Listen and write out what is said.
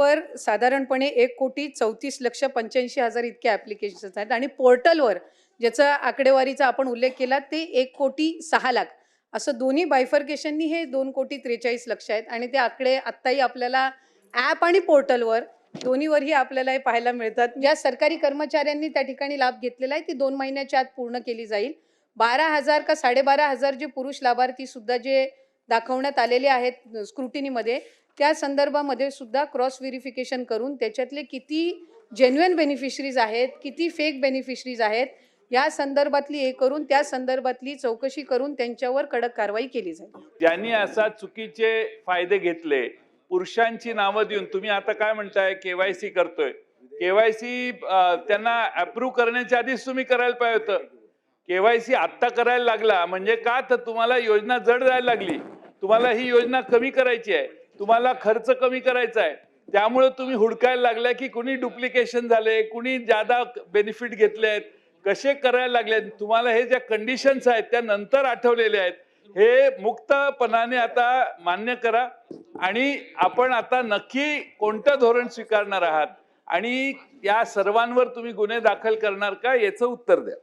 वर साधारणपणे 1,34,85,000 इतके ॲप्लिकेशन्स आहेत आणि पोर्टलवर ज्याचा आकडेवारीचा आपण उल्लेख केला ते 1,06,00,000 असं दोन्ही बायफर्केशननी हे 2,43,00,000 आहेत आणि ते आकडे आत्ताही आपल्याला ॲप आणि पोर्टलवर दोन्हीवरही आपल्याला हे पाहायला मिळतात. ज्या सरकारी कर्मचाऱ्यांनी त्या ठिकाणी लाभ घेतलेला आहे ती 2 महिन्याच्या आत पूर्ण केली जाईल. 12,000 का 12,500 जे पुरुष लाभार्थी सुद्धा जे दाखवण्यात आलेले आहेत स्क्रुटिनीमध्ये त्या संदर्भामध्ये सुद्धा क्रॉस व्हेरिफिकेशन करून त्याच्यातले किती जेन्युइन बेनिफिशरीज आहेत, किती फेक बेनिफिशरीज आहेत या संदर्भातली हे करून त्या संदर्भातली चौकशी करून त्यांच्यावर कडक कारवाई केली जाईल. ज्यांनी असा चुकीचे फायदे घेतले, पुरुषांची नावं देऊन तुम्ही आता काय म्हणताय केवायसी करतोय, केवायसी त्यांना अप्रूव्ह करण्याच्या आधीच तुम्ही करायला पाहिजे होतं. केवायसी आत्ता करायला लागला म्हणजे का, तर तुम्हाला योजना जड जायला लागली, तुम्हाला ही योजना कमी करायची आहे, तुम्हाला खर्च कमी करायचा आहे, त्यामुळे तुम्ही हुडकायला लागला की कुणी डुप्लिकेशन झाले, कुणी ज्यादा बेनिफिट घेतले आहेत, कसे करायला लागले. तुम्हाला हे ज्या कंडिशन्स आहेत त्या नंतर आठवलेले आहेत, हे मुक्तपणाने आता मान्य करा आणि आपण आता नक्की कोणतं धोरण स्वीकारणार आहात आणि या सर्वांवर तुम्ही गुन्हे दाखल करणार का याचं उत्तर द्या.